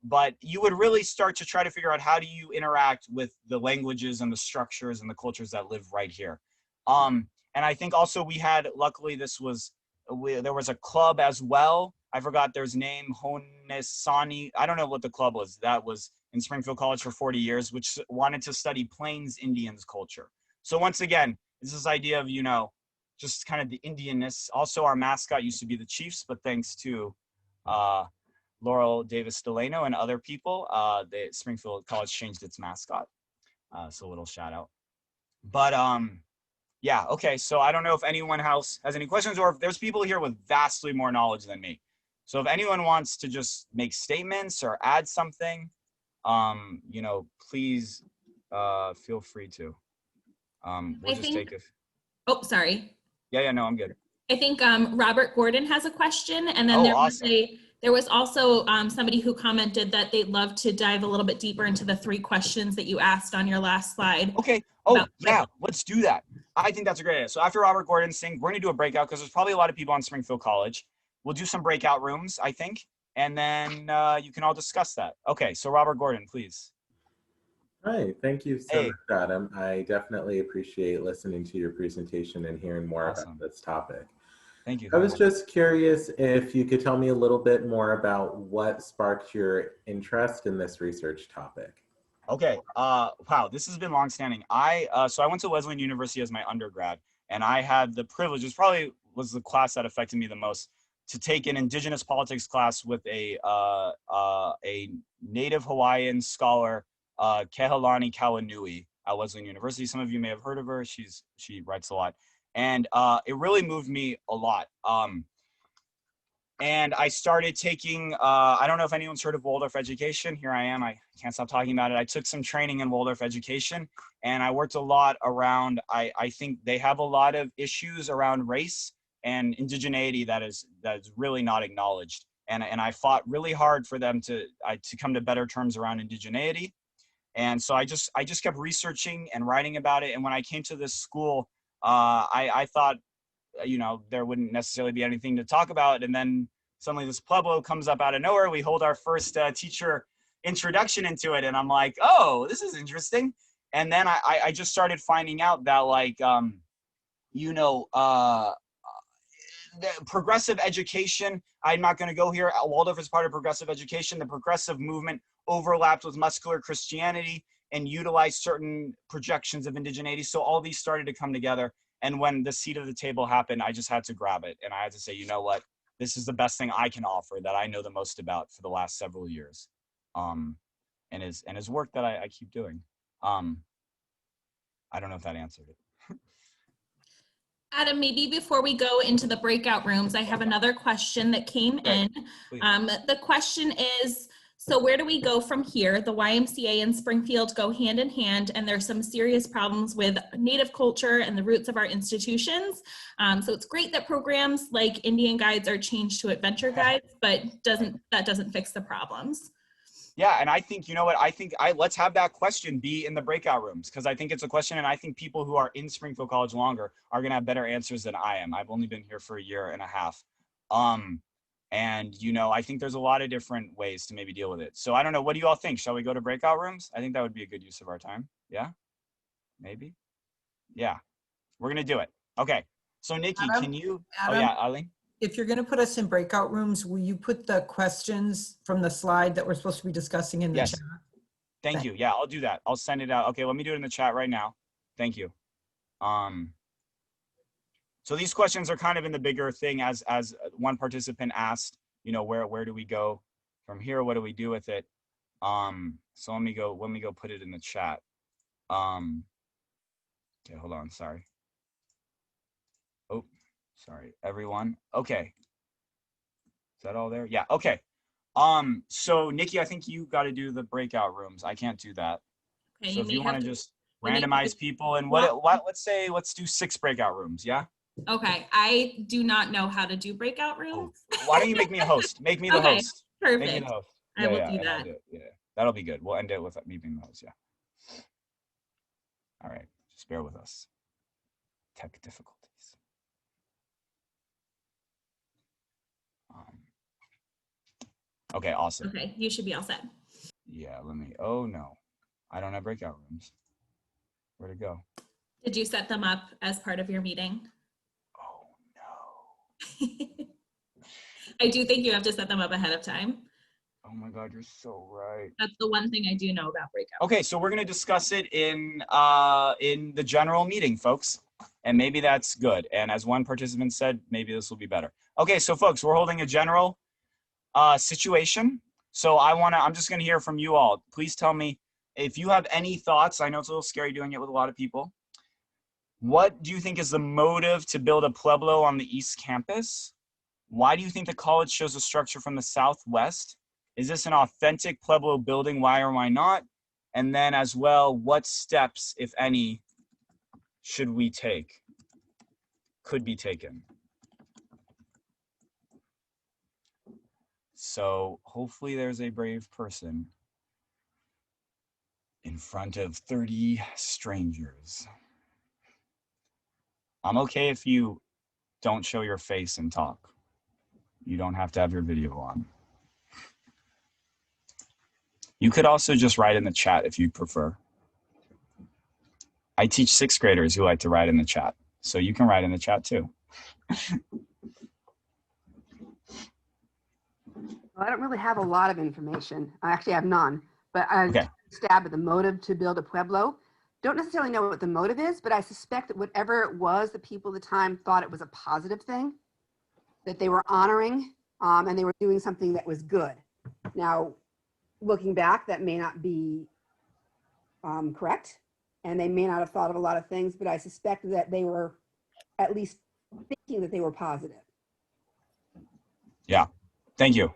Speaker 3: But you would really start to try to figure out how do you interact with the languages and the structures and the cultures that live right here. And I think also we had, luckily there was a club as well. I forgot their name, Honesani. I don't know what the club was. That was in Springfield College for 40 years, which wanted to study Plains Indians culture. So once again, it's this idea of, just kind of the Indianness. Also, our mascot used to be the Chiefs, but thanks to Laurel Davis Delano and other people, the Springfield College changed its mascot. So a little shout out. But yeah, okay. So I don't know if anyone else has any questions or if there's people here with vastly more knowledge than me. So if anyone wants to just make statements or add something, please feel free to.
Speaker 1: Oh, sorry.
Speaker 3: Yeah, no, I'm good.
Speaker 1: I think Robert Gordon has a question, and then there was also somebody who commented that they'd love to dive a little bit deeper into the 3 questions that you asked on your last slide.
Speaker 3: Okay. Let's do that. I think that's a great idea. So after Robert Gordon's thing, we're gonna do a breakout because there's probably a lot of people on Springfield College. We'll do some breakout rooms, I think, and then you can all discuss that. Okay, so Robert Gordon, please.
Speaker 7: Hi, thank you so much, Adam. I definitely appreciate listening to your presentation and hearing more about this topic.
Speaker 3: Thank you.
Speaker 7: I was just curious if you could tell me a little bit more about what sparked your interest in this research topic.
Speaker 3: Okay. Wow, this has been longstanding. So I went to Wesleyan University as my undergrad, and I had the privilege, it probably was the class that affected me the most, to take an Indigenous politics class with a Native Hawaiian scholar, Kehalani Kawanui at Wesleyan University. Some of you may have heard of her. She writes a lot. And it really moved me a lot. And I started taking, I don't know if anyone's heard of Waldorf education. Here I am, I can't stop talking about it. I took some training in Waldorf education, and I worked a lot around, I think they have a lot of issues around race and indigeneity that is really not acknowledged. And I fought really hard for them to come to better terms around indigeneity. And so I just kept researching and writing about it. And when I came to this school, I thought, there wouldn't necessarily be anything to talk about. And then suddenly this Pueblo comes up out of nowhere. We hold our first teacher introduction into it. And I'm like, oh, this is interesting. And then I just started finding out that the progressive education, I'm not going to go here. Waldorf is part of progressive education. The progressive movement overlapped with Muscular Christianity and utilized certain projections of indigeneity. So all these started to come together. And when the seat of the table happened, I just had to grab it. And I had to say, you know what, this is the best thing I can offer that I know the most about for the last several years. And his work that I keep doing. I don't know if that answered it.
Speaker 1: Adam, maybe before we go into the breakout rooms, I have another question that came in. The question is, so where do we go from here? The YMCA and Springfield go hand in hand, and there's some serious problems with Native culture and the roots of our institutions. So it's great that programs like Indian Guides are changed to Adventure Guides, but that doesn't fix the problems.
Speaker 3: Yeah, and I think, let's have that question be in the breakout rooms, because I think it's a question, and I think people who are in Springfield College longer are going to have better answers than I am. I've only been here for a year and a half. And, I think there's a lot of different ways to maybe deal with it. So I don't know. What do you all think? Shall we go to breakout rooms? I think that would be a good use of our time. Yeah? Maybe? Yeah. We're gonna do it. Okay. So Nikki,
Speaker 6: Adam?
Speaker 3: can you?
Speaker 6: Adam?
Speaker 3: Oh yeah, Eileen.
Speaker 6: If you're going to put us in breakout rooms, will you put the questions from the slide that we're supposed to be discussing in the
Speaker 3: Yes.
Speaker 6: chat?
Speaker 3: Thank you. Yeah, I'll do that. I'll send it out. Okay, let me do it in the chat right now. Thank you. So these questions are kind of in the bigger thing, as one participant asked, you know, where do we go from here? What do we do with it? So let me go put it in the chat. Okay, hold on, sorry. Oh, sorry, everyone. Okay. Is that all there? Yeah, okay. So Nikki, I think you got to do the breakout rooms. I can't do that.
Speaker 1: Okay,
Speaker 3: so if you want to just
Speaker 1: we need
Speaker 3: randomize people and let's do 6 breakout rooms, yeah?
Speaker 1: Okay, I do not know how to do breakout rooms.
Speaker 3: Oh, why don't you make me a host? Make me the
Speaker 1: Okay,
Speaker 3: host.
Speaker 1: perfect.
Speaker 3: Make me the host.
Speaker 1: I will do
Speaker 3: and I'll
Speaker 1: that.
Speaker 3: do it. Yeah, that'll be good. We'll end it with me being the host, yeah. All right, just bear with us. Tech difficulties. Okay, awesome.
Speaker 1: Okay, you should be all set.
Speaker 3: Yeah, oh no, I don't have breakout rooms. Where'd it go?
Speaker 1: Did you set them up as part of your meeting?
Speaker 3: Oh no.
Speaker 1: I do think you have to set them up ahead of time.
Speaker 3: Oh my God, you're so right.
Speaker 1: That's the one thing I do know about breakout.
Speaker 3: Okay, so we're gonna discuss it in the general meeting, folks. And maybe that's good. And as one participant said, maybe this will be better. Okay, so folks, we're holding a general situation. So I'm just gonna hear from you all. Please tell me if you have any thoughts. I know it's a little scary doing it with a lot of people. What do you think is the motive to build a Pueblo on the East Campus? Why do you think the college shows a structure from the Southwest? Is this an authentic Pueblo building? Why or why not? And then as well, what steps, if any, should we take? Could be taken. So hopefully there's a brave person in front of 30 strangers. I'm okay if you don't show your face and talk. You don't have to have your video on. You could also just write in the chat if you prefer. I teach 6th graders who like to write in the chat, so you can write in the chat too.
Speaker 8: Well, I don't really have a lot of information. I actually have none, but I
Speaker 3: Okay.
Speaker 8: stab at the motive to build a Pueblo. Don't necessarily know what the motive is, but I suspect that whatever it was, the people at the time thought it was a positive thing, that they were honoring, and they were doing something that was good. Now, looking back, that may not be correct, and they may not have thought of a lot of things, but I suspect that they were at least thinking that they were positive.
Speaker 3: Yeah, thank you.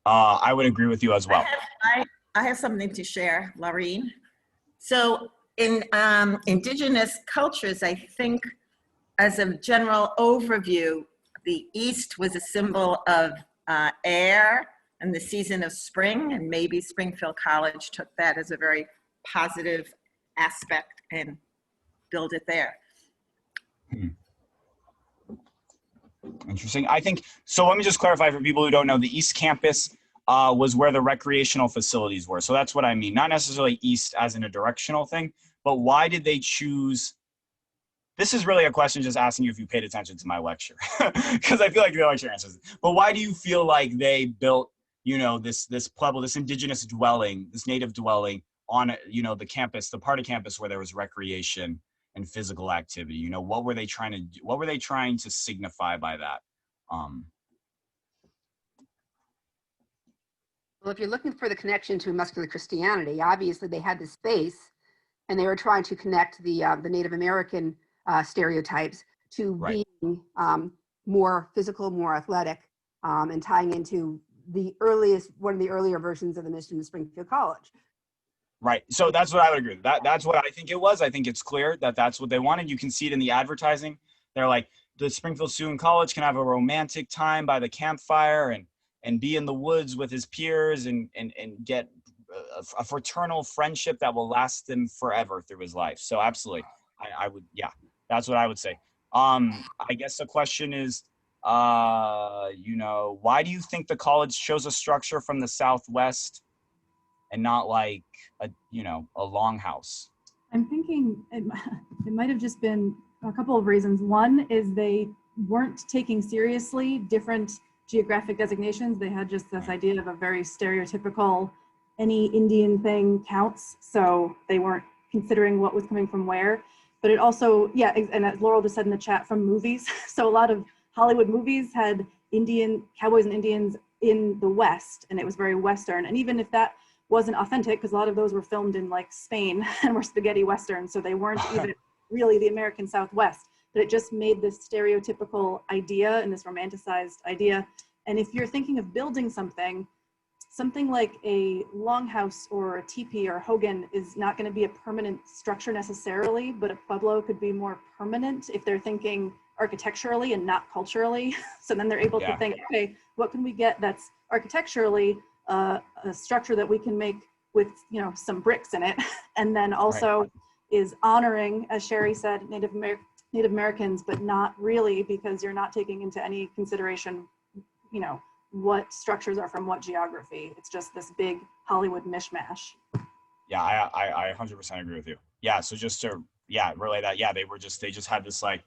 Speaker 3: I would agree with you as well.
Speaker 5: I have something to share, Laureen. So in Indigenous cultures, I think as a general overview, the East was a symbol of air and the season of spring, and maybe Springfield College took that as a very positive aspect and build it there.
Speaker 3: Interesting. I think, so let me just clarify for people who don't know, the East Campus was where the recreational facilities were. So that's what I mean. Not necessarily East as in a directional thing, but why did they choose? This is really a question just asking you if you paid attention to my lecture, because I feel like the lecture answers it. But why do you feel like they built, you know, this Pueblo, this indigenous dwelling, this native dwelling on, you know, the campus, the part of campus where there was recreation and physical activity? You know, what were they trying to do? What were they trying to signify by that?
Speaker 8: Well, if you're looking for the connection to Muscular Christianity, obviously they had this space, and they were trying to connect the Native American stereotypes to
Speaker 3: Right.
Speaker 8: being more physical, more athletic, and tying into one of the earlier versions of the mission of Springfield College.
Speaker 3: Right. So that's what I would agree with. That's what I think it was. I think it's clear that that's what they wanted. You can see it in the advertising. They're like, the Springfield Student College can have a romantic time by the campfire and be in the woods with his peers and get a fraternal friendship that will last them forever through his life. So absolutely, I would, yeah, that's what I would say. I guess the question is, you know, why do you think the college chose a structure from the Southwest and not like a, you know, a longhouse?
Speaker 9: I'm thinking it might have just been a couple of reasons. One is they weren't taking seriously different geographic designations. They had just this idea of a very stereotypical, any Indian thing counts. So they weren't considering what was coming from where. But it also, yeah, and as Laurel just said in the chat, from movies. So a lot of Hollywood movies had Indian cowboys and Indians in the West, and it was very Western. And even if that wasn't authentic, because a lot of those were filmed in like Spain and were spaghetti Western, so they weren't even really the American Southwest, but it just made this stereotypical idea and this romanticized idea. And if you're thinking of building something like a longhouse or a teepee or hogan is not going to be a permanent structure necessarily, but a pueblo could be more permanent if they're thinking architecturally and not culturally. So then they're able to think, okay, what can we get that's architecturally a structure that we can make with, you know, some bricks in it, and then also is honoring, as Sherry said, Native Americans, but not really, because you're not taking into any consideration, you know, what structures are from what geography. It's just this big Hollywood mishmash.
Speaker 3: Yeah, I 100% agree with you. Yeah, so just to relay that, they just had this like,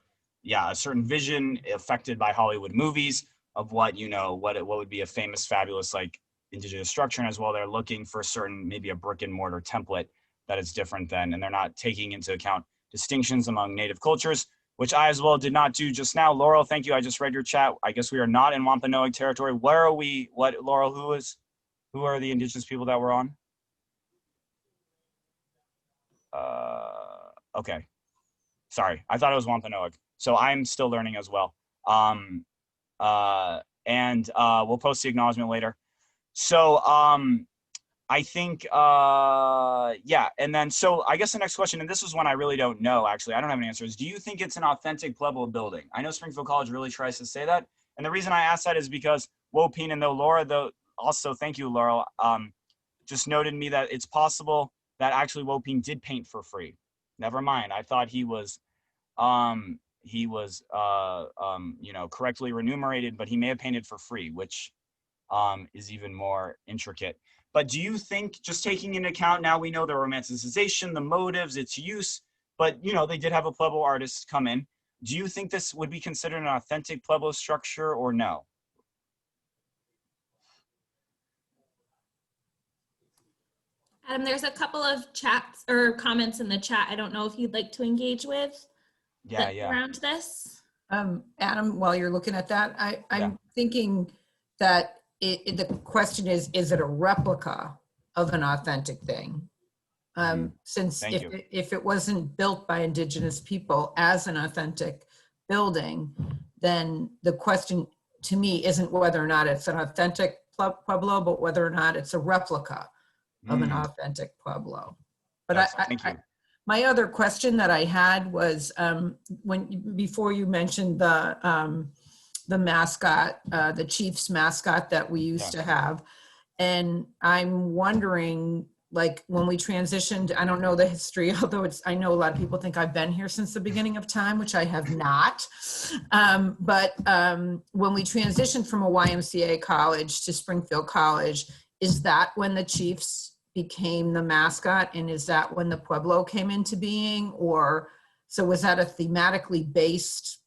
Speaker 3: a certain vision affected by Hollywood movies of what, you know, what would be a famous, fabulous like indigenous structure, and as well they're looking for a certain, maybe a brick and mortar template that is different than, and they're not taking into account distinctions among native cultures, which I as well did not do just now. Laurel, thank you. I just read your chat. I guess we are not in Wampanoag territory. Where are we? What, Laurel, who are the indigenous people that we're on? Okay. Sorry, I thought it was Wampanoag. So I'm still learning as well. We'll post the acknowledgement later. So I think, and then, so I guess the next question, and this is one I really don't know, actually, I don't have an answer, is do you think it's an authentic Pueblo building? I know Springfield College really tries to say that. And the reason I ask that is because Wopin, and though Laura, also, thank you, Laurel, just noted me that it's possible that actually Wopin did paint for free. Never mind, I thought he was, you know, correctly remunerated, but he may have painted for free, which is even more intricate. But do you think, just taking into account, now we know the romanticization, the motives, its use, but you know, they did have a Pueblo artist come in. Do you think this would be considered an authentic Pueblo structure or no?
Speaker 1: There's a couple of chats or comments in the chat I don't know if you'd like to engage with around this.
Speaker 6: Adam, while you're looking at that, I'm thinking that the question is it a replica of an authentic thing? Since if it wasn't built by indigenous people as an authentic building, then the question to me isn't whether or not it's an authentic Pueblo, but whether or not it's a replica of an authentic Pueblo. But my other question that I had was before you mentioned the mascot, the Chiefs mascot that we used to have, and I'm wondering, like, when we transitioned, I don't know the history, although I know a lot of people think I've been here since the beginning of time, which I have not. But when we transitioned from a YMCA college to Springfield College, is that when the Chiefs became the mascot, and is that when the Pueblo came into being? Or so was that a thematically based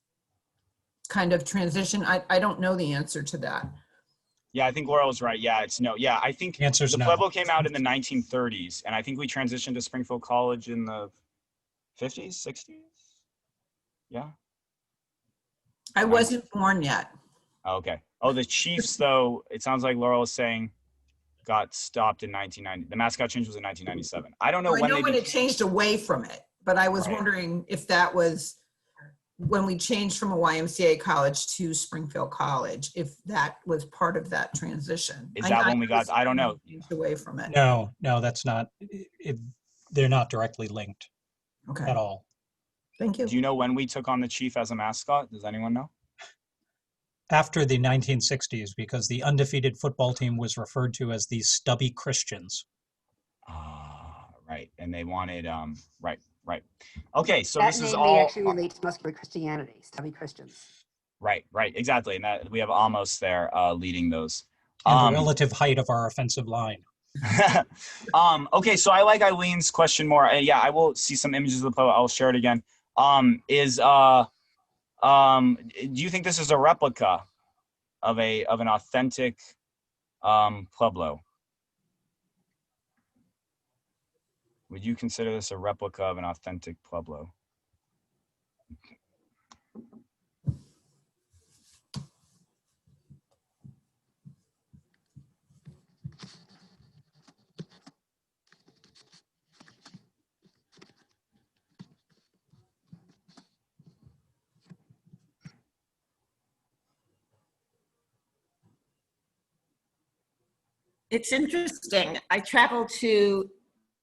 Speaker 6: kind of transition? I don't know the answer to that.
Speaker 3: Yeah, I think Laurel's right. Yeah, it's no. Yeah, I think the Pueblo came out in the 1930s, and I think we transitioned to Springfield College in the 50s, 60s. Yeah.
Speaker 6: I wasn't born yet.
Speaker 3: Okay. Oh, the Chiefs, though, it sounds like Laurel is saying got stopped in 1990. The mascot change was in 1997. I don't know when
Speaker 6: it changed away from it, but I was wondering if that was when we changed from a YMCA college to Springfield College, if that was part of that transition.
Speaker 3: Is that when we got, I don't know.
Speaker 6: Away from it.
Speaker 10: No, that's not, they're not directly linked at all.
Speaker 6: Thank you.
Speaker 3: Do you know when we took on the Chief as a mascot? Does anyone know?
Speaker 10: After the 1960s, because the undefeated football team was referred to as the Stubby Christians.
Speaker 3: Right, and they wanted, right. Okay, so
Speaker 8: that
Speaker 3: this is
Speaker 8: name
Speaker 3: all-
Speaker 8: may actually relate to Muscular Christianity, Stubby Christians.
Speaker 3: Right, exactly, and that we have Amos there leading those.
Speaker 10: And the relative height of our offensive line.
Speaker 3: Okay, so I like Eileen's question more. Yeah, I will see some images of the poet. I'll share it again. Do you think this is a replica of an authentic Pueblo? Would you consider this a replica of an authentic Pueblo?
Speaker 5: It's interesting. I traveled to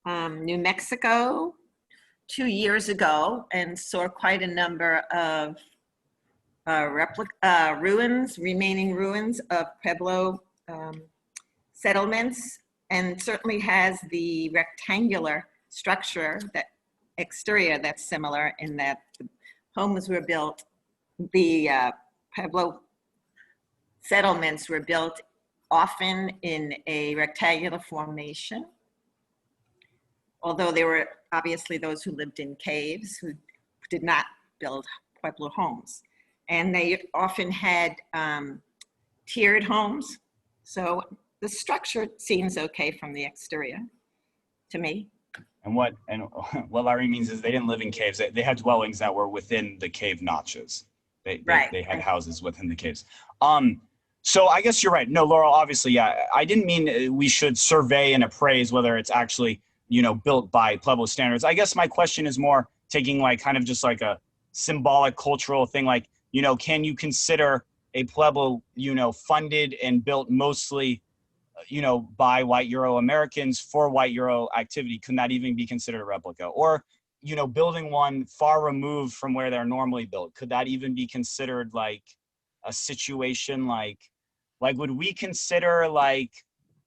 Speaker 5: New Mexico 2 years ago and saw quite a number of remaining ruins of Pueblo settlements, and certainly has the rectangular structure, that exterior that's similar in that the homes were built, the Pueblo settlements were built often in a rectangular formation, although there were obviously those who lived in caves who did not build Pueblo homes. And they often had tiered homes. So the structure seems okay from the exterior to me.
Speaker 3: And what Larry means is they didn't live in caves. They had dwellings that were within the cave notches. They had houses within the caves. So I guess you're right. No, Laurel, obviously, yeah. I didn't mean we should survey and appraise whether it's actually, built by Pueblo standards. I guess my question is more taking like kind of just like a symbolic cultural thing, like, can you consider a Pueblo, funded and built mostly, by white Euro-Americans for white Euro activity? Can that even be considered a replica? Or, building one far removed from where they're normally built, could that even be considered like a situation like would we consider like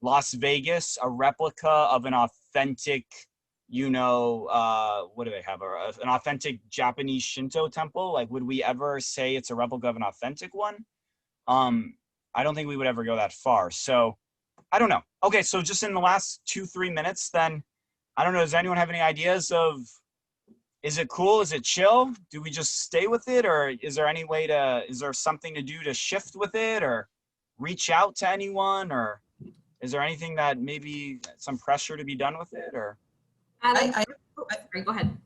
Speaker 3: Las Vegas a replica of an authentic, what do they have? An authentic Japanese Shinto temple? Like, would we ever say it's a replica of an authentic one? I don't think we would ever go that far. So I don't know. Okay, so just in the last 2-3 minutes, then, I don't know, does anyone have any ideas of, is it cool? Is it chill? Do we just stay with it? Or is there any way is there something to do to shift with it or reach out to anyone? Or is there anything that maybe some pressure to be done with it? Or
Speaker 1: Go ahead.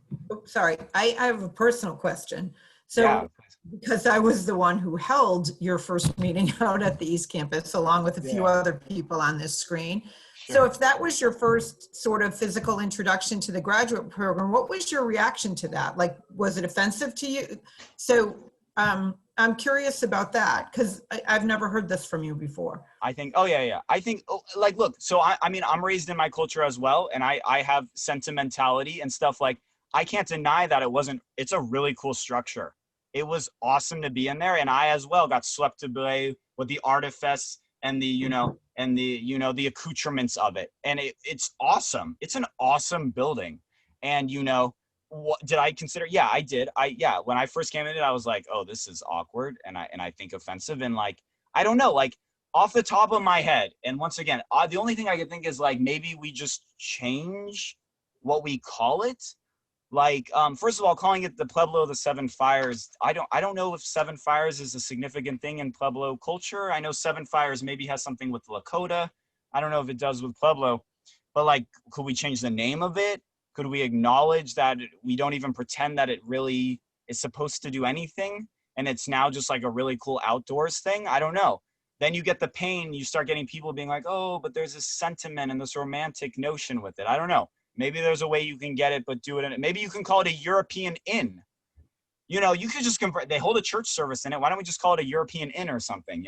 Speaker 6: Sorry, I have a personal question. So because I was the one who held your first meeting out at the East Campus, along with a few other people on this screen. Sure. So if that was your first sort of physical introduction to the graduate program, what was your reaction to that? Like, was it offensive to you? So I'm curious about that, because I've never heard this from you before.
Speaker 3: I think, I think, like, look, so I mean, I'm raised in my culture as well, and I have sentimentality and stuff. Like, I can't deny that it's a really cool structure. It was awesome to be in there, and I as well got swept away with the artifice and the, the accoutrements of it. And it's awesome. It's an awesome building. And, what did I consider? Yeah, I did. When I first came in it, I was like, oh, this is awkward. And I think offensive. And like, I don't know, like off the top of my head. And once again, the only thing I could think is like, maybe we just change what we call it. Like, first of all, calling it the Pueblo of the Seven Fires. I don't know if Seven Fires is a significant thing in Pueblo culture. I know Seven Fires maybe has something with Lakota. I don't know if it does with Pueblo, but like, could we change the name of it? Could we acknowledge that we don't even pretend that it really is supposed to do anything? And it's now just like a really cool outdoors thing? I don't know. Then you get the pain, you start getting people being like, oh, but there's this sentiment and this romantic notion with it. I don't know. Maybe there's a way you can get it, but do it in it. Maybe you can call it a European inn. You could just convert, they hold a church service in it. Why don't we just call it a European inn or something,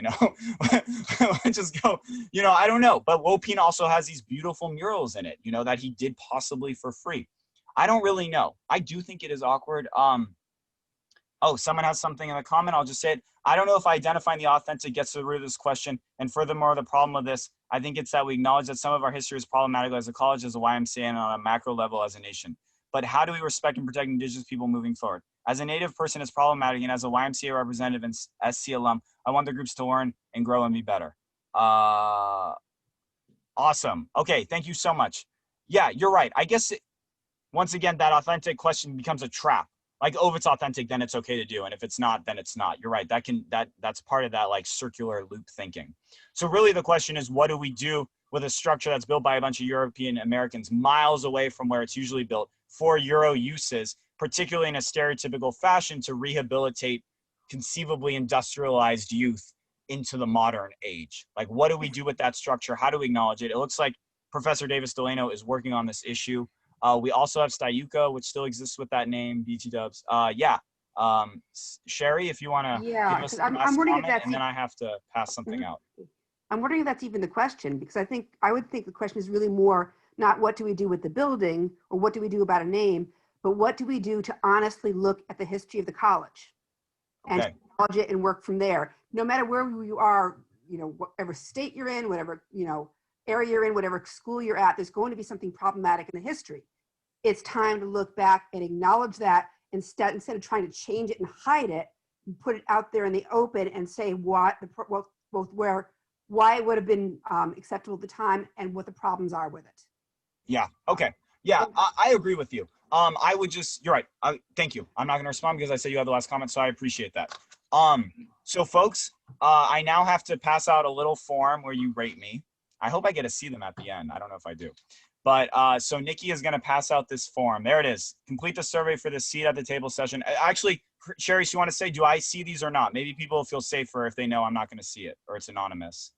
Speaker 3: just go, I don't know. But Wopin also has these beautiful murals in it, that he did possibly for free. I don't really know. I do think it is awkward. Oh, someone has something in the comment. I'll just say it. I don't know if identifying the authentic gets to the root of this question. And furthermore, the problem of this, I think it's that we acknowledge that some of our history is problematic as a college, as a YMCA, and on a macro level as a nation. But how do we respect and protect Indigenous people moving forward? As a Native person, it's problematic. And as a YMCA representative and SC alum, I want the groups to learn and grow and be better. Awesome. Okay, thank you so much. Yeah, you're right. I guess, once again, that authentic question becomes a trap. like, oh, if it's authentic, then it's okay to do. And if it's not, then it's not. You're right. That's part of that like circular loop thinking. So really the question is, what do we do with a structure that's built by a bunch of European Americans miles away from where it's usually built for Euro uses, particularly in a stereotypical fashion, to rehabilitate conceivably industrialized youth into the modern age? Like, what do we do with that structure? How do we acknowledge it? It looks like Professor Davis Delano is working on this issue. We also have STAYUCA, which still exists with that name, BT dubs. Sherry, if you want to give us the last comment, and then I have to pass something out.
Speaker 8: I'm wondering if that's even the question, because I would think the question is really more not what do we do with the building or what do we do about a name, but what do we do to honestly look at the history of the college and acknowledge it and work from there. No matter where you are, whatever state you're in, whatever, area you're in, whatever school you're at, there's going to be something problematic in the history. It's time to look back and acknowledge that instead of trying to change it and hide it, put it out there in the open and say why it would have been acceptable at the time and what the problems are with it.
Speaker 3: Yeah. Okay. Yeah, I agree with you. I would just, you're right. Thank you. I'm not going to respond because I said you had the last comment, so I appreciate that. So folks, I now have to pass out a little form where you rate me. I hope I get to see them at the end. I don't know if I do. But so Nikki is going to pass out this form. There it is. Complete the survey for the seat at the table session. Actually, Sherry, so you want to say, do I see these or not? Maybe people feel safer if they know I'm not going to see it or it's anonymous.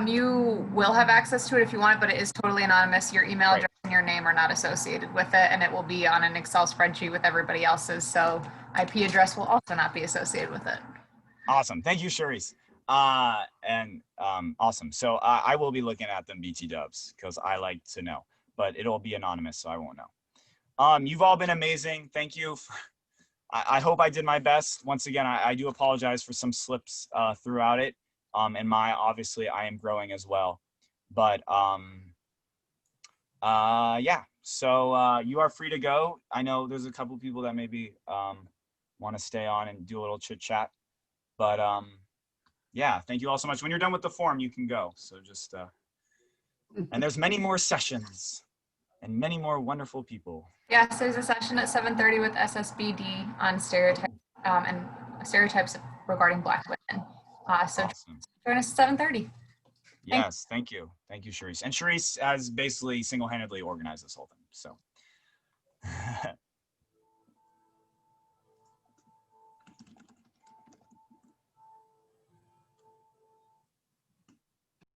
Speaker 11: You will have access to it if you want it, but it is totally anonymous. Your email address and your name are not associated with it, and it will be on an Excel spreadsheet with everybody else's. So IP address will also not be associated with it. Awesome.
Speaker 3: Thank you, Charisse. Awesome. So I will be looking at them, BT dubs, because I like to know, but it'll be anonymous, so I won't know. You've all been amazing. Thank you. I hope I did my best. Once again, I do apologize for some slips throughout it. And obviously I am growing as well, but yeah, so you are free to go. I know there's a couple of people that maybe want to stay on and do a little chit chat, but yeah, thank you all so much. When you're done with the form, you can go. So just, and there's many more sessions and many more wonderful people.
Speaker 11: Yes, there's a session at 7:30 with SSBD on stereotypes and stereotypes regarding Black women. So awesome. Join us at 7:30.
Speaker 3: Yes, thank you. Thank you, Charisse. And Charisse has basically single-handedly organized this whole thing. So